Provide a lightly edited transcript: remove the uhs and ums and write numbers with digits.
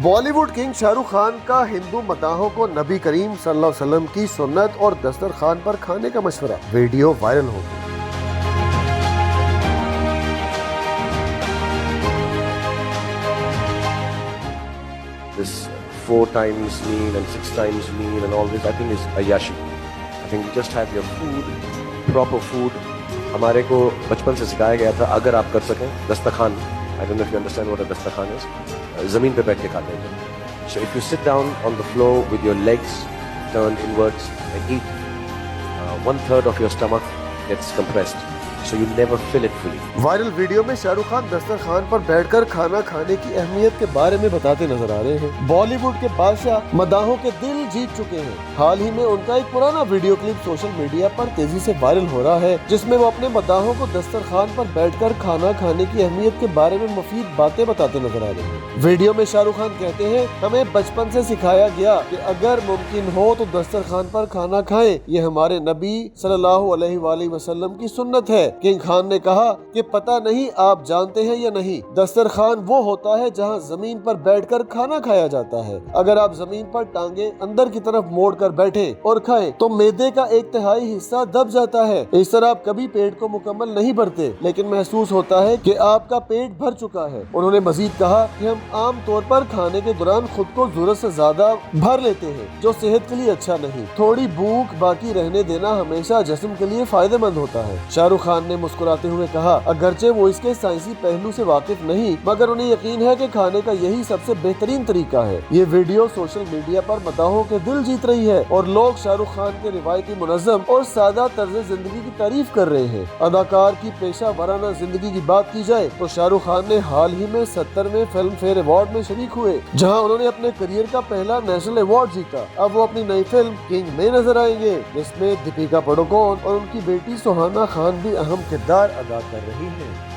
Bollywood king Shahrukh Khan का हिंदू मदाहों को नबी करीम सल्लल्लाहु अलैहि वसल्लम की सुन्नत और दस्तरखान पर खाने का मशवरा, वीडियो वायरल हो गई। This 4 times meal and 6 times meal and all this, I think is ayyashi. I think you just have your food, proper food. हमारे को बचपन से सिखाया गया था अगर आप कर सकें दस्तरखान, I don't know if you understand what a Dastarkhwan is, ज़मीन पे बैठ के खाते हैं. So if you sit down on the floor with your legs turned inwards and eat, 1/3 of your stomach gets compressed. So you never fill it fully. Viral video में शाहरुख खान दस्तरखान पर बैठकर खाना खाने की अहमियत के बारे में बताते नजर आ रहे हैं। बॉलीवुड के बादशाह मदाहों के दिल जीत चुके हैं। हाल ही में उनका एक पुराना वीडियो क्लिप सोशल मीडिया पर तेजी से वायरल हो रहा है, जिसमें वो अपने मदाहों को दस्तरखान पर बैठकर खाना खाने की अहमियत के बारे में मुफीद बातें बताते नजर आ रहे हैं। वीडियो में शाहरुख खान कहते हैं, हमें बचपन से सिखाया गया कि अगर मुमकिन हो तो दस्तरखान पर खाना खाएं, ये हमारे नबी सल्लल्लाहु अलैहि वसल्लम की सुन्नत है। किंग खान ने कहा कि पता नहीं आप जानते हैं या नहीं, दस्तरखान वो होता है जहां जमीन पर बैठकर खाना खाया जाता है। अगर आप जमीन पर टांगे अंदर की तरफ मोड़कर बैठे और खाएं तो मैदे का 1/3 हिस्सा दब जाता है। इस तरह आप कभी पेट को मुकम्मल नहीं भरते, लेकिन महसूस होता है कि आपका पेट भर चुका है। उन्होंने मजीद कहा कि हम आम तौर पर खाने के दौरान खुद को जरूरत से ज्यादा भर लेते हैं, जो सेहत के लिए अच्छा नहीं। थोड़ी भूख बाकी रहने देना हमेशा जिस्म के लिए फायदेमंद होता है। शाहरुख खान ने मुस्कुराते हुए कहा, अगरचे वो इसके साइंसी पहलू से वाकिफ नहीं, मगर उन्हें यकीन है कि खाने का यही सबसे बेहतरीन तरीका है। ये वीडियो सोशल मीडिया पर मदाहों के दिल जीत रही है और लोग शाहरुख खान के रिवायती मुनज़्ज़म और सादा तर्ज जिंदगी की तारीफ कर रहे हैं। अदाकार की पेशा वराना जिंदगी की बात की जाए तो शाहरुख खान ने हाल ही में 70वें फिल्म फेयर अवार्ड में शरीक हुए, जहां उन्होंने अपने करियर का पहला नेशनल अवार्ड जीता। अब वो अपनी नई फिल्म किंग में नजर आएंगे, जिसमें दीपिका पादुकोण और उनकी बेटी सुहाना खान भी अहम किरदार अदा कर रही है।